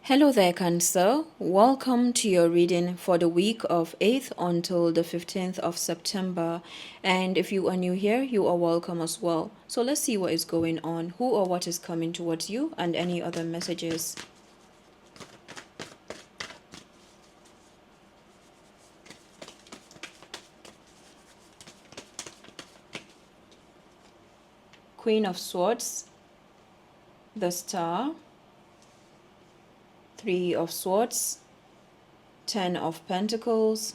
Hello there, Cancer. Welcome to your reading for the week of 8th until the 15th of September. And if you are new here, you are welcome as well. So let's see what is going on, who or what is coming towards you, and any other messages. Queen of Swords, the Star, Three of Swords, Ten of Pentacles,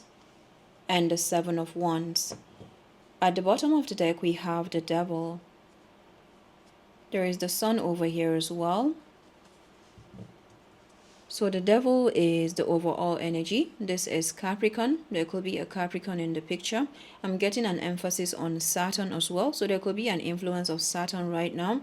and the Seven of Wands. At the bottom of the deck, we have the Devil. There is the Sun over here as well. So the Devil is the overall energy. This is Capricorn. There could be a Capricorn in the picture. I'm getting an emphasis on Saturn as well. So there could be an influence of Saturn right now,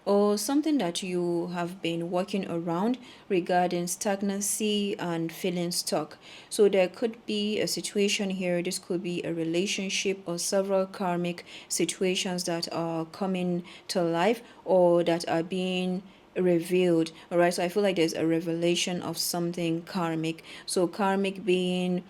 or something that you have been working around regarding stagnancy and feeling stuck. So there could be a situation here. This could be a relationship or several karmic situations that are coming to life or that are being revealed. All right, so I feel like there's a revelation of something karmic. So karmic being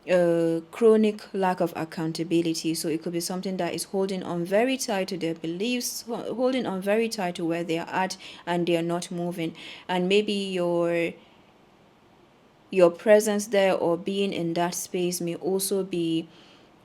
a chronic lack of accountability. So it could be something that is holding on very tight to their beliefs, holding on very tight to where they are at, and they are not moving. And maybe your presence there or being in that space may also be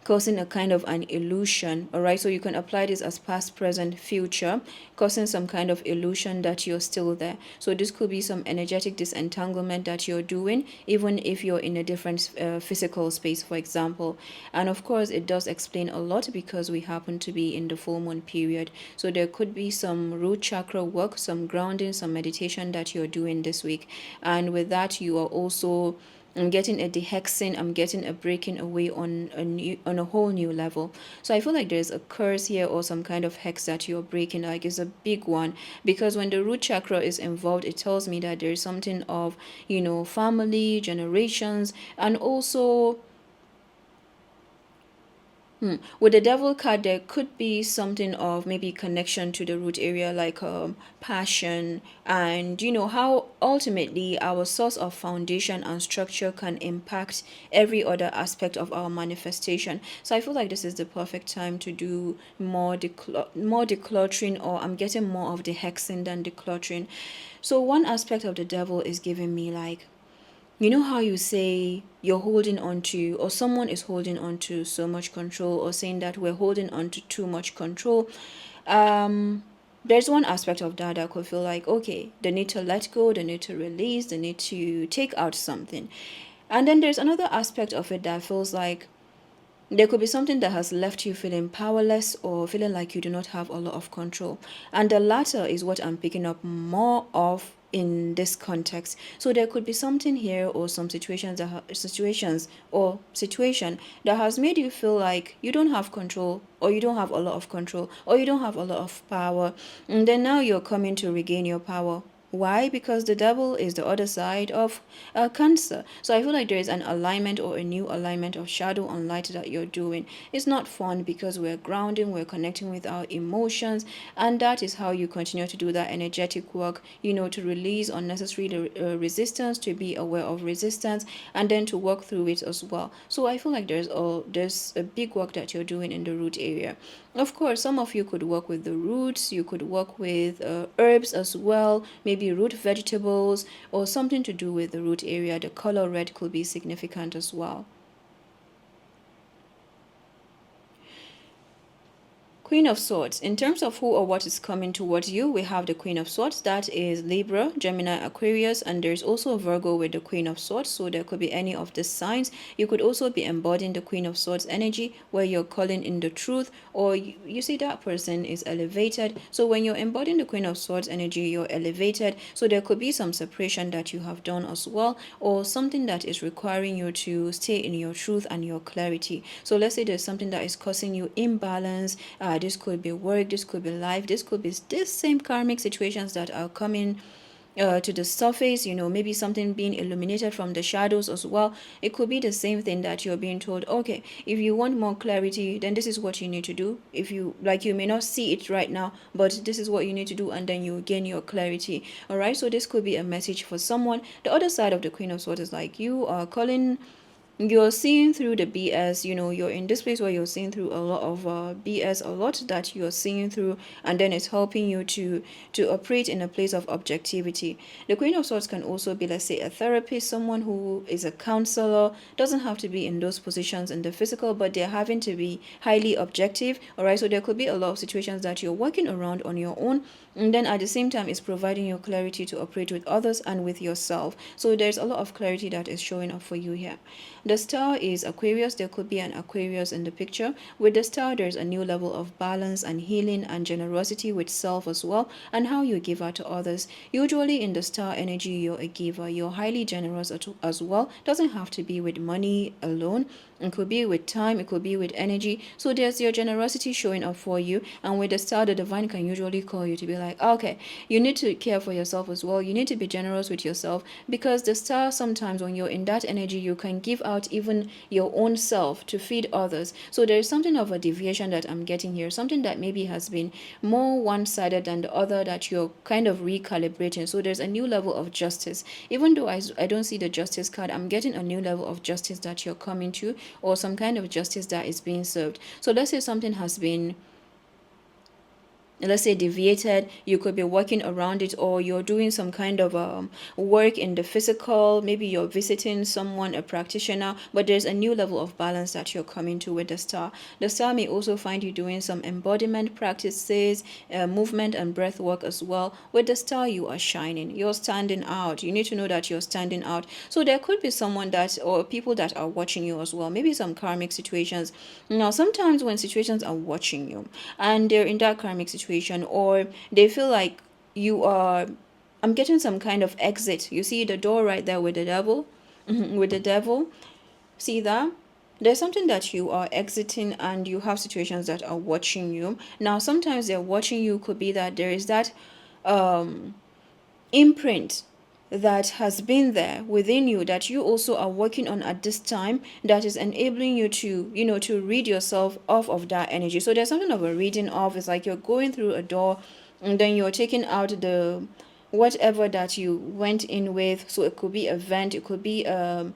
causing a kind of an illusion. All right, so you can apply this as past, present, future, causing some kind of illusion that you're still there. So this could be some energetic disentanglement that you're doing, even if you're in a different physical space, for example. And of course, it does explain a lot because we happen to be in the full moon period. So there could be some root chakra work, some grounding, some meditation that you're doing this week. And with that, you are also, I'm getting a dehexing, I'm getting a breaking away on a whole new level. So I feel like there's a curse here or some kind of hex that you're breaking, like it's a big one. Because when the root chakra is involved, it tells me that there's something of, family, generations, and also with the Devil card, there could be something of maybe connection to the root area, like passion, and how ultimately our source of foundation and structure can impact every other aspect of our manifestation. So I feel like this is the perfect time to do more decluttering, or I'm getting more of the hexing than decluttering. So one aspect of the Devil is giving me like, you know how you say you're holding on to, or someone is holding on to so much control, or saying that we're holding on to too much control. There's one aspect of that could feel like, okay, they need to let go, they need to release, they need to take out something. And then there's another aspect of it that feels like there could be something that has left you feeling powerless or feeling like you do not have a lot of control. And the latter is what I'm picking up more of in this context. So there could be something here or some situations situation that has made you feel like you don't have control, or you don't have a lot of control, or you don't have a lot of power. And then now you're coming to regain your power. Why? Because the Devil is the other side of Cancer. So I feel like there is an alignment or a new alignment of shadow and light that you're doing. It's not fun because we're grounding, we're connecting with our emotions, and that is how you continue to do that energetic work, to release unnecessary resistance, to be aware of resistance, and then to work through it as well. So I feel like there's a big work that you're doing in the root area. Of course, some of you could work with the roots, you could work with herbs as well, maybe root vegetables, or something to do with the root area. The color red could be significant as well. Queen of Swords. In terms of who or what is coming towards you, we have the Queen of Swords. That is Libra, Gemini, Aquarius, and there's also Virgo with the Queen of Swords. So there could be any of the signs. You could also be embodying the Queen of Swords energy, where you're calling in the truth, or you see that person is elevated. So when you're embodying the Queen of Swords energy, you're elevated. So there could be some separation that you have done as well, or something that is requiring you to stay in your truth and your clarity. So let's say there's something that is causing you imbalance. This could be work, this could be life, this could be this same karmic situations that are coming to the surface, maybe something being illuminated from the shadows as well. It could be the same thing that you're being told, okay, if you want more clarity, then this is what you need to do. If you like, you may not see it right now, but this is what you need to do, and then you gain your clarity. All right, so this could be a message for someone. The other side of the Queen of Swords is like you are calling, you're seeing through the BS, you're in this place where you're seeing through a lot of BS, a lot that you're seeing through, and then it's helping you to operate in a place of objectivity. The Queen of Swords can also be, let's say, a therapist, someone who is a counselor. Doesn't have to be in those positions in the physical, but they're having to be highly objective. All right, so there could be a lot of situations that you're working around on your own, and then at the same time it's providing you clarity to operate with others and with yourself. So there's a lot of clarity that is showing up for you here. The star is Aquarius. There could be an Aquarius in the picture. With the star, there's a new level of balance and healing and generosity with self as well, and how you give out to others. Usually in the star energy, you're a giver. You're highly generous as well. Doesn't have to be with money alone. It could be with time, it could be with energy. So there's your generosity showing up for you. And with the star, the divine can usually call you to be like, okay, you need to care for yourself as well. You need to be generous with yourself, because the star, sometimes when you're in that energy, you can give out even your own self to feed others. So there's something of a deviation that I'm getting here, something that maybe has been more one-sided than the other, that you're kind of recalibrating. So there's a new level of justice. Even though I don't see the justice card, I'm getting a new level of justice that you're coming to, or some kind of justice that is being served. So let's say something has been, let's say, deviated, you could be working around it, or you're doing some kind of work in the physical, maybe you're visiting someone, a practitioner, but there's a new level of balance that you're coming to with the star. The star may also find you doing some embodiment practices, movement and breath work as well. With the star, you are shining, you're standing out. You need to know that you're standing out. So there could be someone that, or people that are watching you as well, maybe some karmic situations. Now sometimes when situations are watching you and they're in that karmic situation, or they feel like you are, I'm getting some kind of exit. You see the door right there with the devil, with the devil, see that? There's something that you are exiting, and you have situations that are watching you. Now sometimes they're watching you, could be that there is that imprint that has been there within you, that you also are working on at this time, that is enabling you to to read yourself off of that energy. So there's something of a reading off. It's like you're going through a door, and then you're taking out the whatever that you went in with. So it could be a vent, it could be a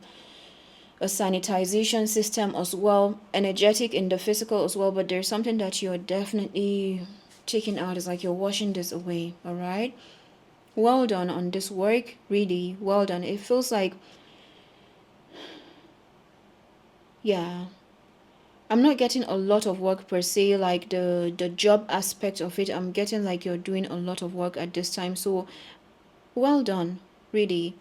sanitization system as well, energetic in the physical as well, but there's something that you're definitely taking out. It's like you're washing this away. All right, well done on this work, really well done. It feels like, yeah, I'm not getting a lot of work per se, like the job aspect of it. I'm getting like you're doing a lot of work at this time. So well done, really.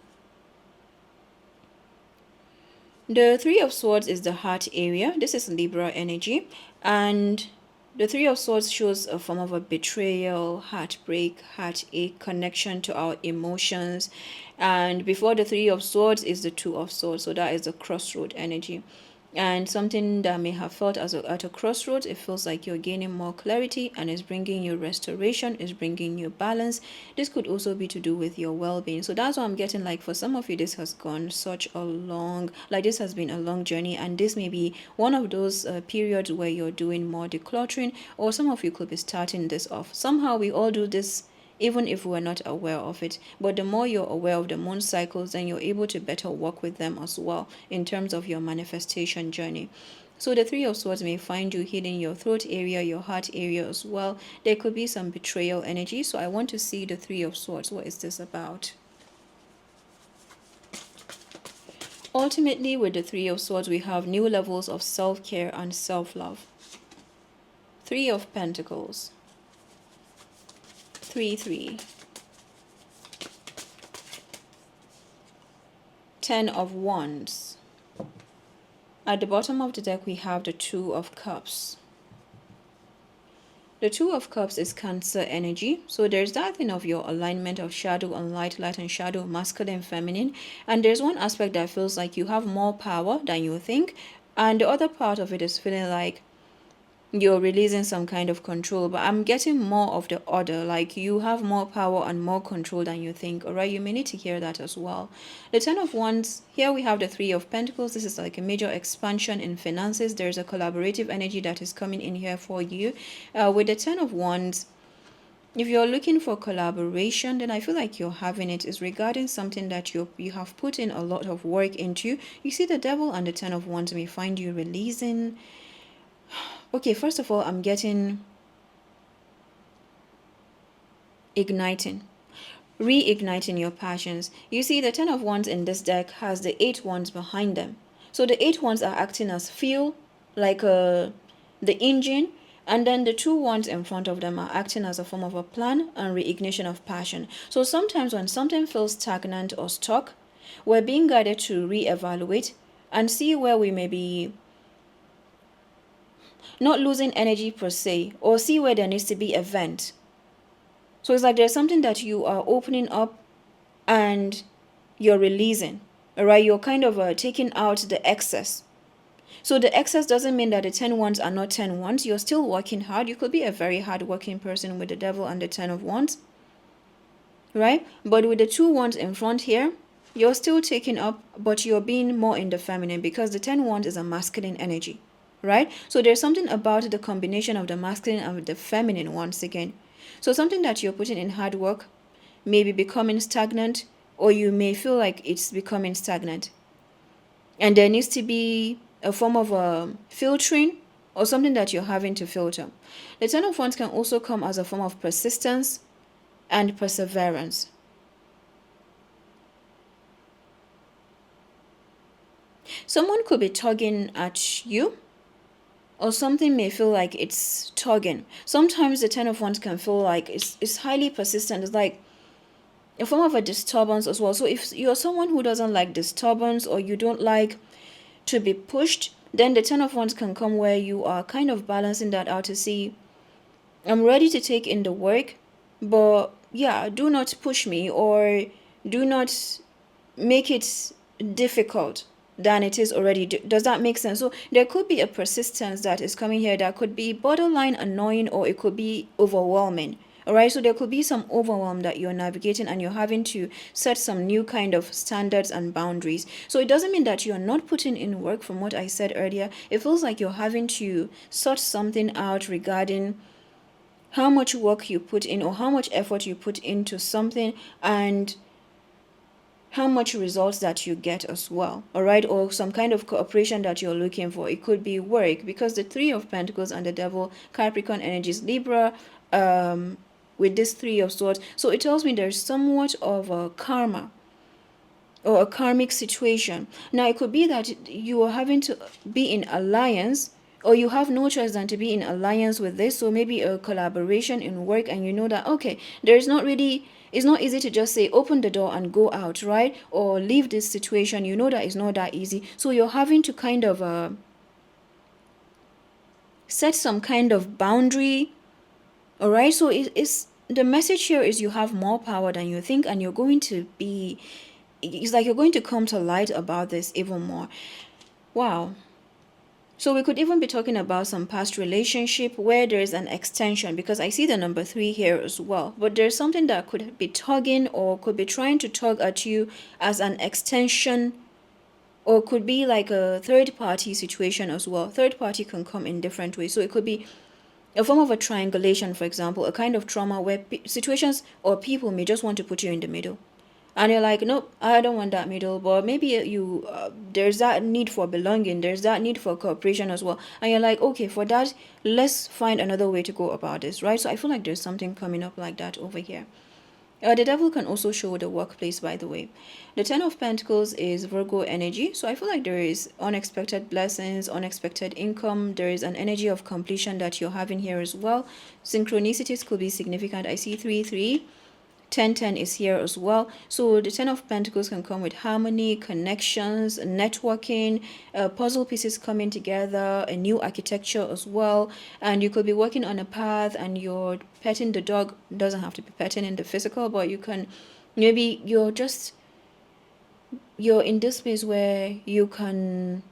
The Three of Swords is the heart area. This is Libra energy, and the Three of Swords shows a form of a betrayal, heartbreak, heartache, connection to our emotions. And before the Three of Swords is the Two of Swords, so that is the crossroad energy. And something that may have felt as at a crossroads, it feels like you're gaining more clarity, and is bringing you restoration, is bringing you balance. This could also be to do with your well-being. So that's what I'm getting, like for some of you, this has gone such a long, like this has been a long journey, and this may be one of those periods where you're doing more decluttering, or some of you could be starting this off. Somehow we all do this even if we're not aware of it. But the more you're aware of the moon cycles, then you're able to better work with them as well in terms of your manifestation journey. So the Three of Swords may find you healing your throat area, your heart area as well. There could be some betrayal energy. So I want to see the Three of Swords. What is this about? Ultimately, with the Three of Swords, we have new levels of self-care and self-love. Three of Pentacles. 3-3. 10 of Wands. At the bottom of the deck, we have the Two of Cups. The Two of Cups is Cancer energy. So there's that thing of your alignment of shadow and light, light and shadow, masculine, feminine. And there's one aspect that feels like you have more power than you think. And the other part of it is feeling like you're releasing some kind of control, but I'm getting more of the order, like you have more power and more control than you think. All right, you may need to hear that as well. The 10 of Wands, here we have the 3 of Pentacles. This is like a major expansion in finances. There's a collaborative energy that is coming in here for you. With the 10 of Wands, if you're looking for collaboration, then I feel like you're having it. Is regarding something that you have put in a lot of work into. You see, the Devil and the 10 of Wands may find you releasing. Okay, first of all, I'm getting igniting, reigniting your passions. You see, the 10 of Wands in this deck has the 8 wands behind them. So the 8 wands are acting as fuel, like the engine, and then the 2 wands in front of them are acting as a form of a plan and reignition of passion. So sometimes when something feels stagnant or stuck, we're being guided to reevaluate and see where we may be not losing energy per se, or see where there needs to be a vent. So it's like there's something that you are opening up and you're releasing, all right? You're kind of taking out the excess. So the excess doesn't mean that the 10 wands are not 10 wands. You're still working hard. You could be a very hard-working person with the Devil and the 10 of Wands, right? But with the 2 wands in front here, you're still taking up, but you're being more in the feminine, because the 10 wands is a masculine energy, right? So there's something about the combination of the masculine and the feminine once again. So something that you're putting in hard work may be becoming stagnant, or you may feel like it's becoming stagnant. And there needs to be a form of filtering, or something that you're having to filter. The 10 of Wands can also come as a form of persistence and perseverance. Someone could be tugging at you, or something may feel like it's tugging. Sometimes the 10 of Wands can feel like it's highly persistent. It's like a form of a disturbance as well. So if you're someone who doesn't like disturbance, or you don't like to be pushed, then the 10 of Wands can come where you are kind of balancing that out to see, I'm ready to take in the work, but yeah, do not push me, or do not make it difficult than it is already. Does that make sense? So there could be a persistence that is coming here that could be borderline annoying, or it could be overwhelming. All right, so there could be some overwhelm that you're navigating, and you're having to set some new kind of standards and boundaries. So it doesn't mean that you're not putting in work. From what I said earlier, it feels like you're having to sort something out regarding how much work you put in, or how much effort you put into something, and how much results that you get as well. All right, or some kind of cooperation that you're looking for. It could be work, because the 3 of Pentacles and the Devil, Capricorn energies, Libra, with this 3 of Swords. So it tells me there's somewhat of a karma, or a karmic situation. Now it could be that you are having to be in alliance, or you have no choice than to be in alliance with this. So maybe a collaboration in work, and you know that, okay, there's not really, it's not easy to just say open the door and go out, right? Or leave this situation. You know that it's not that easy. So you're having to kind of set some kind of boundary. All right, so it's the message here is you have more power than you think, and you're going to be, it's like you're going to come to light about this even more. Wow. So we could even be talking about some past relationship where there's an extension, because I see the number 3 here as well. But there's something that could be tugging, or could be trying to tug at you as an extension, or could be like a third party situation as well. Third party can come in different ways. So it could be a form of a triangulation, for example, a kind of trauma where situations or people may just want to put you in the middle. And you're like, nope, I don't want that middle. But maybe you there's that need for belonging, there's that need for cooperation as well. And you're like, okay, for that, let's find another way to go about this, right? So I feel like there's something coming up like that over here. The Devil can also show the workplace, by the way. The 10 of Pentacles is Virgo energy. So I feel like there is unexpected blessings, unexpected income. There is an energy of completion that you're having here as well. Synchronicities could be significant. I see 3-3. 10-10 is here as well. So the 10 of Pentacles can come with harmony, connections, networking, puzzle pieces coming together, a new architecture as well. And you could be working on a path, and you're petting the dog. Doesn't have to be petting in the physical, but you can, maybe you're in this space where you can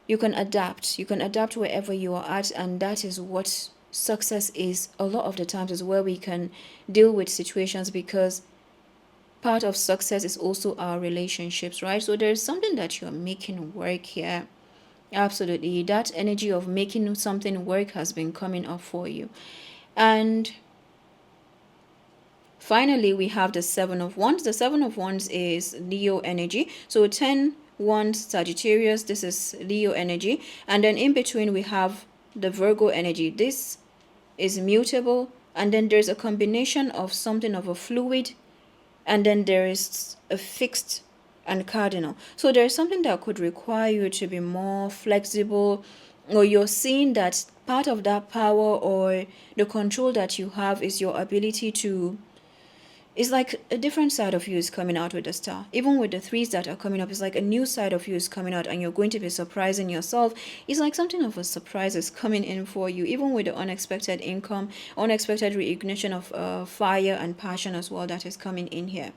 You can adapt. You can adapt wherever you are at, and that is what success is. A lot of the times is where we can deal with situations, because part of success is also our relationships, right? So there's something that you're making work here. Absolutely. That energy of making something work has been coming up for you. And finally, we have the Seven of Wands. The Seven of Wands is Leo energy. So 10 Wands, Sagittarius, this is Leo energy. And then in between, we have the Virgo energy. This is mutable. And then there's a combination of something of a fluid. And then there is a fixed and cardinal. So there's something that could require you to be more flexible, or you're seeing that part of that power or the control that you have is your ability to, it's like a different side of you is coming out with the star. Even with the threes that are coming up, it's like a new side of you is coming out, and you're going to be surprising yourself. It's like something of a surprise is coming in for you, even with the unexpected income, unexpected reignition of fire and passion as well that is coming in here.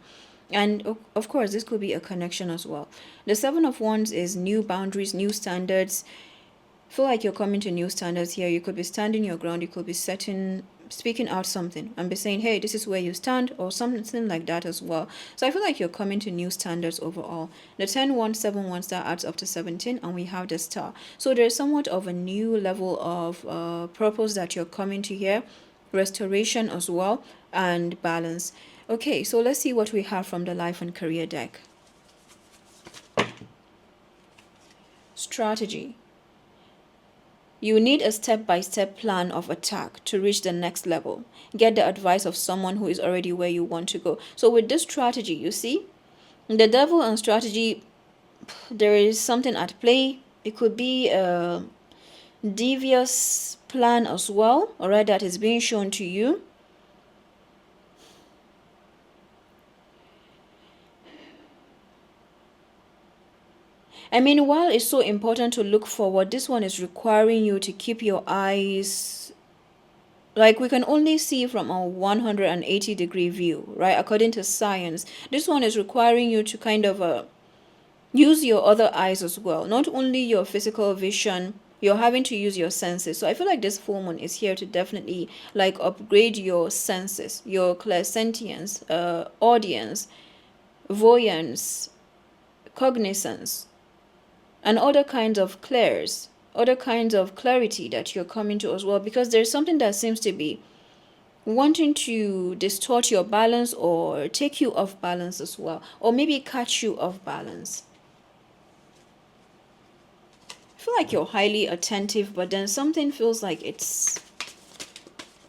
And of course, this could be a connection as well. The Seven of Wands is new boundaries, new standards. I feel like you're coming to new standards here. You could be standing your ground. You could be speaking out something and be saying, hey, this is where you stand, or something like that as well. So I feel like you're coming to new standards overall. The 10 1 7 1 star adds up to 17, and we have the star. So there's somewhat of a new level of purpose that you're coming to here, restoration as well, and balance. Okay, so let's see what we have from the life and career deck. Strategy. You need a step-by-step plan of attack to reach the next level. Get the advice of someone who is already where you want to go. So with this strategy, you see, the devil and strategy, there is something at play. It could be a devious plan as well, all right, that is being shown to you. I mean, while it's so important to look forward, this one is requiring you to keep your eyes, like we can only see from a 180-degree view, right? According to science, this one is requiring you to kind of use your other eyes as well. Not only your physical vision, you're having to use your senses. So I feel like this full moon is here to definitely like upgrade your senses, your clairsentience, audience, voyance, cognizance, and other kinds of clairs, other kinds of clarity that you're coming to as well, because there's something that seems to be wanting to distort your balance or take you off balance as well, or maybe catch you off balance. I feel like you're highly attentive, but then something feels like it's,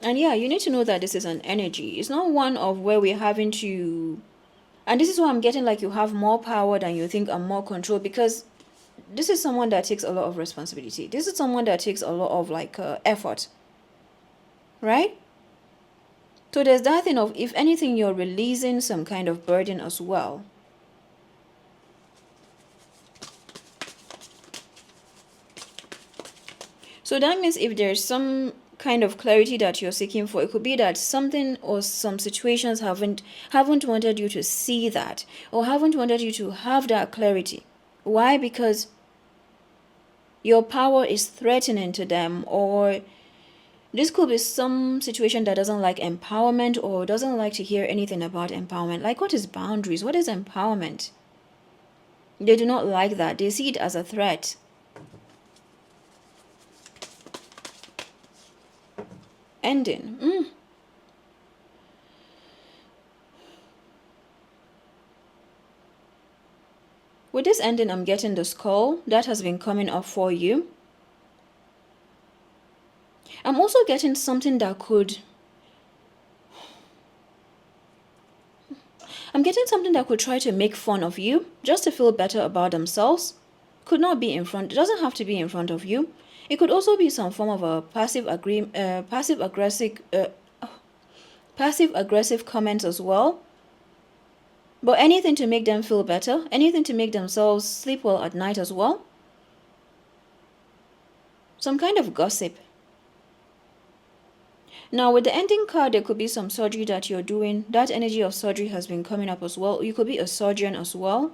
and yeah, you need to know that this is an energy. It's not one of where we're having to, and this is why I'm getting like you have more power than you think and more control, because this is someone that takes a lot of responsibility. This is someone that takes a lot of like effort, right? So there's that thing of, if anything, you're releasing some kind of burden as well. So that means if there's some kind of clarity that you're seeking for, it could be that something or some situations haven't wanted you to see that, or haven't wanted you to have that clarity. Why? Because your power is threatening to them, or this could be some situation that doesn't like empowerment or doesn't like to hear anything about empowerment. Like, what is boundaries? What is empowerment? They do not like that. They see it as a threat. Ending. With this ending, I'm getting the skull that has been coming up for you. I'm also getting something that could, I'm getting something that could try to make fun of you just to feel better about themselves. Could not be in front, it doesn't have to be in front of you. It could also be some form of a passive aggressive comments as well. But anything to make them feel better, anything to make themselves sleep well at night as well. Some kind of gossip. Now, with the ending card, there could be some surgery that you're doing. That energy of surgery has been coming up as well. You could be a surgeon as well,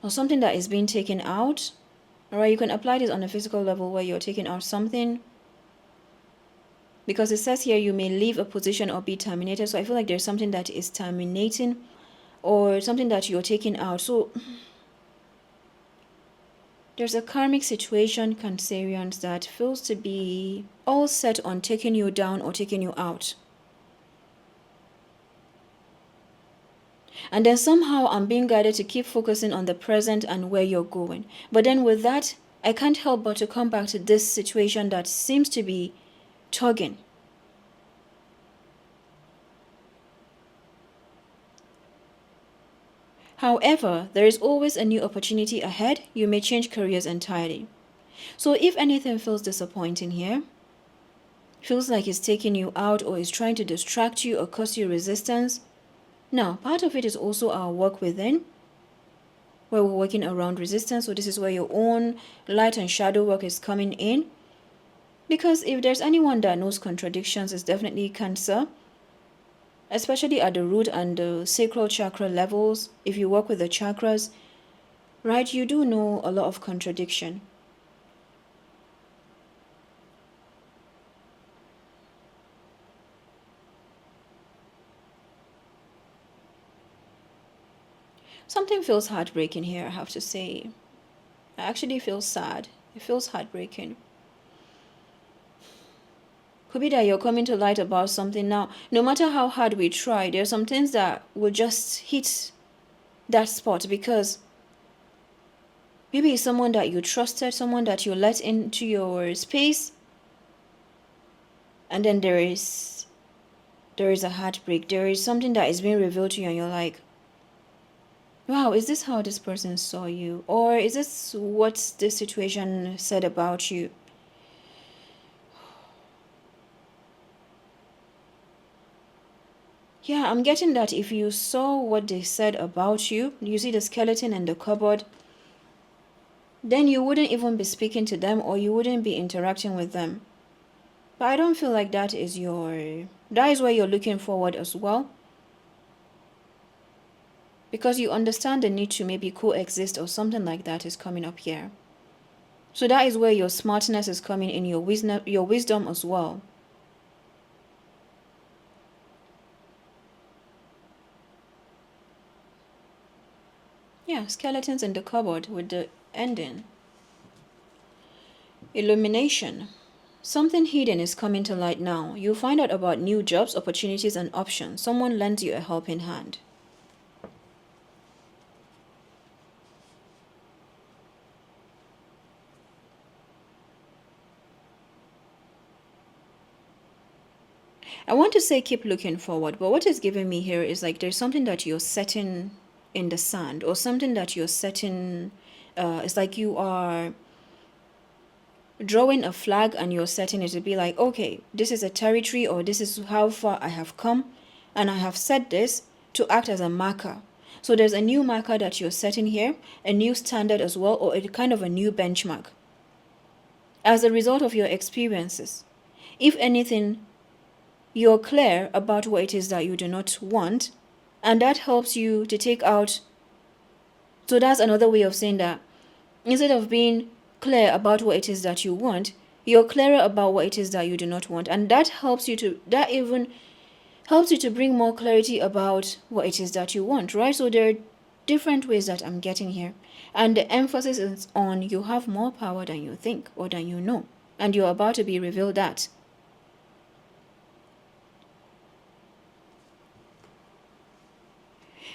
or something that is being taken out. All right, you can apply this on a physical level where you're taking out something. Because it says here you may leave a position or be terminated. So I feel like there's something that is terminating or something that you're taking out. So there's a karmic situation, Cancerians, that feels to be all set on taking you down or taking you out. And then somehow I'm being guided to keep focusing on the present and where you're going. But then with that, I can't help but to come back to this situation that seems to be tugging. However, there is always a new opportunity ahead. You may change careers entirely. So if anything feels disappointing here, feels like it's taking you out or is trying to distract you or cause you resistance, now part of it is also our work within, where we're working around resistance. So this is where your own light and shadow work is coming in. Because if there's anyone that knows contradictions, it's definitely Cancer. Especially at the root and the sacral chakra levels. If you work with the chakras, right, you do know a lot of contradiction. Something feels heartbreaking here, I have to say. I actually feel sad. It feels heartbreaking. Could be that you're coming to light about something now. No matter how hard we try, there are some things that will just hit that spot because maybe it's someone that you trusted, someone that you let into your space, and then there is a heartbreak. There is something that is being revealed to you and you're like, wow, is this how this person saw you? Or is this what this situation said about you? Yeah, I'm getting that if you saw what they said about you, you see the skeleton in the cupboard, then you wouldn't even be speaking to them or you wouldn't be interacting with them. But I don't feel like that is where you're looking forward as well. Because you understand the need to maybe coexist or something like that is coming up here. So that is where your smartness is coming in, your wisdom as well. Yeah, skeletons in the cupboard with the ending. Illumination. Something hidden is coming to light now. You'll find out about new jobs, opportunities, and options. Someone lends you a helping hand. I want to say keep looking forward, but what is giving me here is like there's something that you're setting in the sand or something that you're setting. It's like you are drawing a flag and you're setting it to be like, okay, this is a territory or this is how far I have come and I have set this to act as a marker. So there's a new marker that you're setting here, a new standard as well, or a kind of a new benchmark. As a result of your experiences, if anything, you're clear about what it is that you do not want, and that helps you to take out. So that's another way of saying that instead of being clear about what it is that you want, you're clearer about what it is that you do not want, and that even helps you to bring more clarity about what it is that you want, right? So there are different ways that I'm getting here, and the emphasis is on you have more power than you think or than you know, and you're about to be revealed that.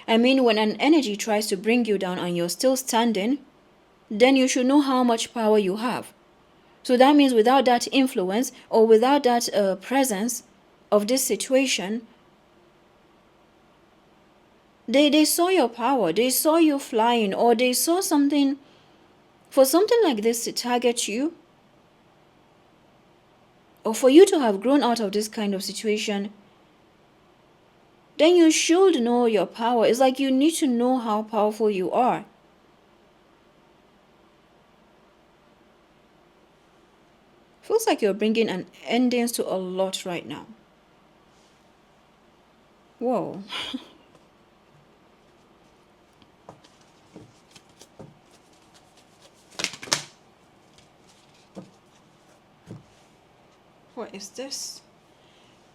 I mean, when an energy tries to bring you down and you're still standing, then you should know how much power you have. So that means without that influence or without that presence of this situation, they saw your power, they saw you flying, or they saw something, for something like this to target you, or for you to have grown out of this kind of situation, then you should know your power. It's like you need to know how powerful you are. Feels like you're bringing an ending to a lot right now. Whoa. What is this?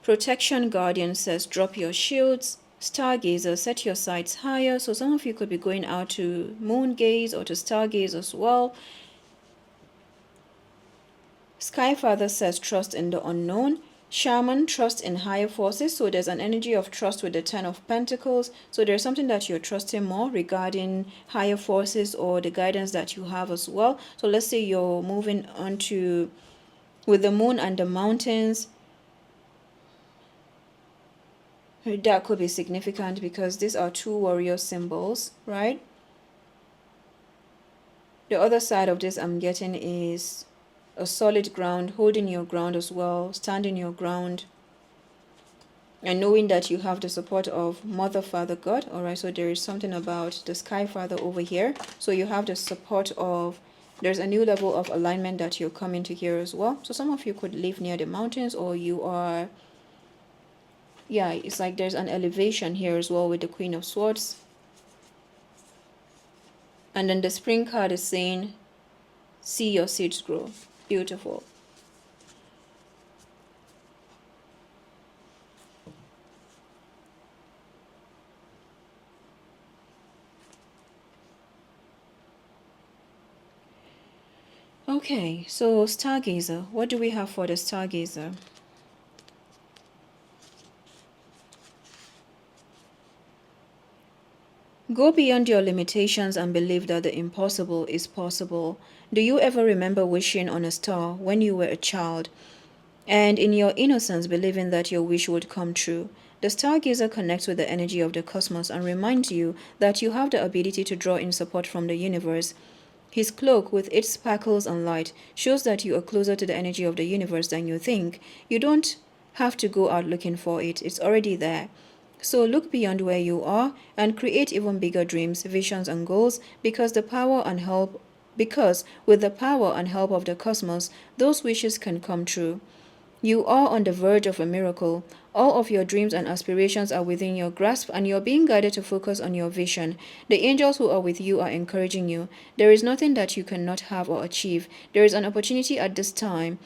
Protection Guardian says drop your shields. Stargazer, set your sights higher. So some of you could be going out to moon gaze or to stargaze as well. Skyfather says trust in the unknown. Shaman, trust in higher forces. So there's an energy of trust with the Ten of Pentacles. So there's something that you're trusting more regarding higher forces or the guidance that you have as well. So let's say you're moving on to with the moon and the mountains. That could be significant because these are two warrior symbols, right? The other side of this I'm getting is a solid ground, holding your ground as well, standing your ground, and knowing that you have the support of Mother, Father, God. All right, so there is something about the Sky Father over here. So you have the support of, there's a new level of alignment that you're coming to here as well. So some of you could live near the mountains, or you are, yeah, it's like there's an elevation here as well with the Queen of Swords. And then the Spring card is saying, see your seeds grow. Beautiful. Okay, so Stargazer. What do we have for the Stargazer? Go beyond your limitations and believe that the impossible is possible. Do you ever remember wishing on a star when you were a child, and in your innocence believing that your wish would come true? The Stargazer connects with the energy of the cosmos and reminds you that you have the ability to draw in support from the universe. His cloak, with its sparkles and light, shows that you are closer to the energy of the universe than you think. You don't have to go out looking for it, it's already there. So look beyond where you are and create even bigger dreams, visions, and goals, because with the power and help of the cosmos, those wishes can come true. You are on the verge of a miracle. All of your dreams and aspirations are within your grasp, and you're being guided to focus on your vision. The angels who are with you are encouraging you. There is nothing that you cannot have or achieve. There is an opportunity at this time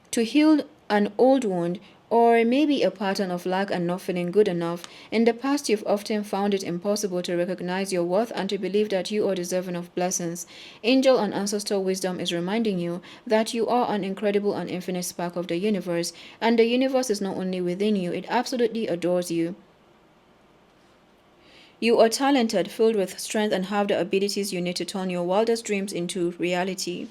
to heal an old wound, or maybe a pattern of lack and not feeling good enough. In the past, you've often found it impossible to recognize your worth and to believe that you are deserving of blessings. Angel and ancestral wisdom is reminding you that you are an incredible and infinite spark of the universe, and the universe is not only within you, it absolutely adores you. You are talented, filled with strength, and have the abilities you need to turn your wildest dreams into reality.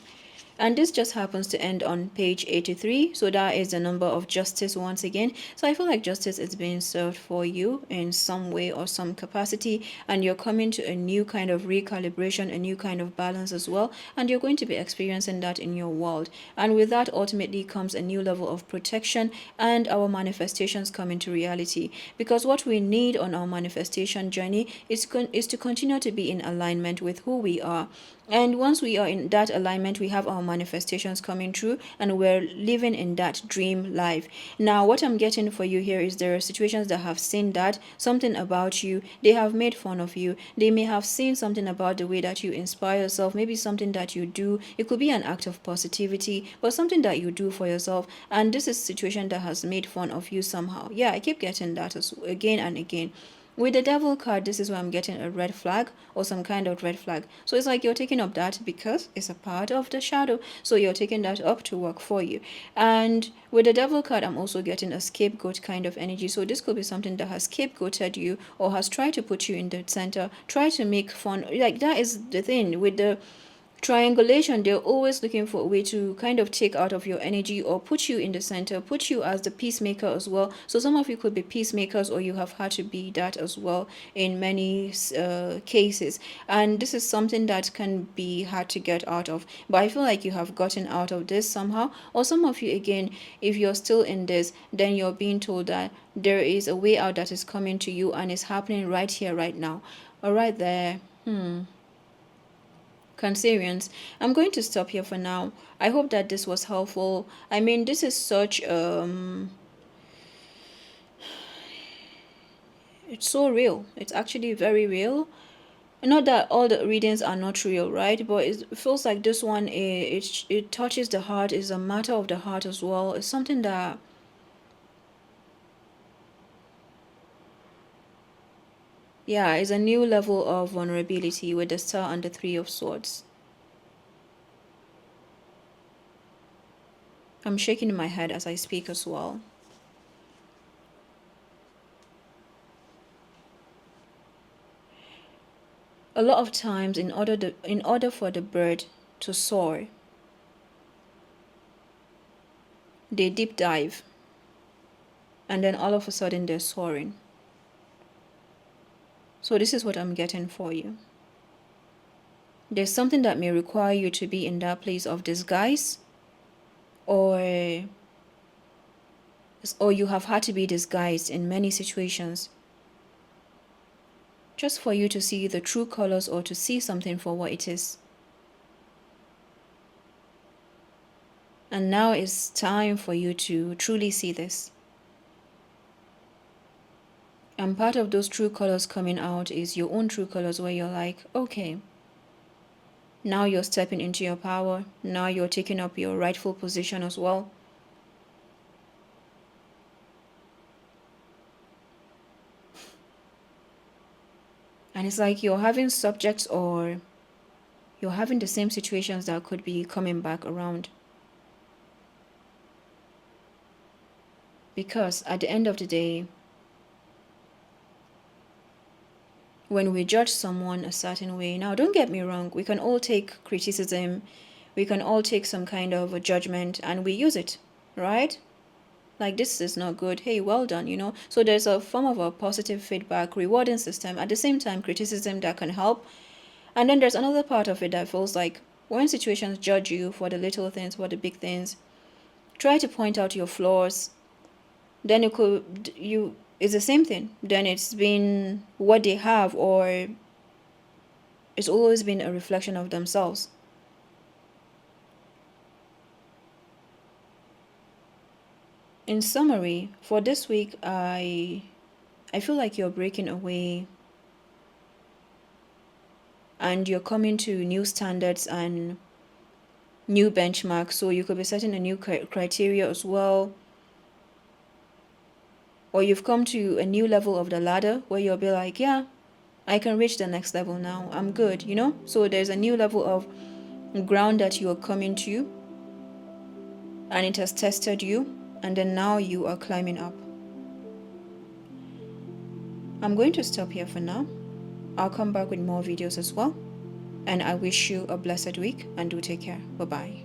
And this just happens to end on page 83. So that is the number of justice once again. So I feel like justice is being served for you in some way or some capacity. And you're coming to a new kind of recalibration, a new kind of balance as well. And you're going to be experiencing that in your world. And with that ultimately comes a new level of protection, and our manifestations come into reality. Because what we need on our manifestation journey is to continue to be in alignment with who we are. And once we are in that alignment, we have our manifestations coming true, and we're living in that dream life. Now, what I'm getting for you here is there are situations that have seen that, something about you, they have made fun of you. They may have seen something about the way that you inspire yourself, maybe something that you do. It could be an act of positivity, but something that you do for yourself. And this is a situation that has made fun of you somehow. Yeah, I keep getting that again and again. With the devil card, this is where I'm getting a red flag or some kind of red flag. So it's like you're taking up that because it's a part of the shadow. So you're taking that up to work for you. And with the devil card, I'm also getting a scapegoat kind of energy. So this could be something that has scapegoated you or has tried to put you in the center, try to make fun. Like that is the thing with the triangulation. They're always looking for a way to kind of take out of your energy or put you in the center, put you as the peacemaker as well. So some of you could be peacemakers, or you have had to be that as well in many cases. And this is something that can be hard to get out of, but I feel like you have gotten out of this somehow. Or some of you, again, if you're still in this, then you're being told that there is a way out that is coming to you, and it's happening right here, right now. All right there. Cancerians, I'm going to stop here for now. I hope that this was helpful. I mean, this is such it's so real. It's actually very real. Not that all the readings are not real, right? But it feels like this one, it touches the heart, is a matter of the heart as well. It's something that, yeah, is a new level of vulnerability with the Star and the Three of Swords. I'm shaking my head as I speak as well. A lot of times, in order for the bird to soar, they deep dive, and then all of a sudden they're soaring. So this is what I'm getting for you. There's something that may require you to be in that place of disguise, or you have had to be disguised in many situations, just for you to see the true colors or to see something for what it is. And now it's time for you to truly see this. And part of those true colors coming out is your own true colors, where you're like, okay, now you're stepping into your power. Now you're taking up your rightful position as well. And it's like you're having subjects, or you're having the same situations that could be coming back around. Because at the end of the day, when we judge someone a certain way, now don't get me wrong, we can all take criticism, we can all take some kind of a judgment, and we use it, right? Like, this is not good, hey, well done, you know. So there's a form of a positive feedback rewarding system, at the same time criticism that can help. And then there's another part of it that feels like, when situations judge you for the little things, for the big things, try to point out your flaws. Then it's the same thing. Then it's been what they have, or it's always been a reflection of themselves. In summary, for this week, I feel like you're breaking away, and you're coming to new standards and new benchmarks. So you could be setting a new criteria as well. Or you've come to a new level of the ladder where you'll be like, yeah, I can reach the next level now. I'm good, you know? So there's a new level of ground that you are coming to, and it has tested you, and then now you are climbing up. I'm going to stop here for now. I'll come back with more videos as well. And I wish you a blessed week, and do take care. Bye-bye.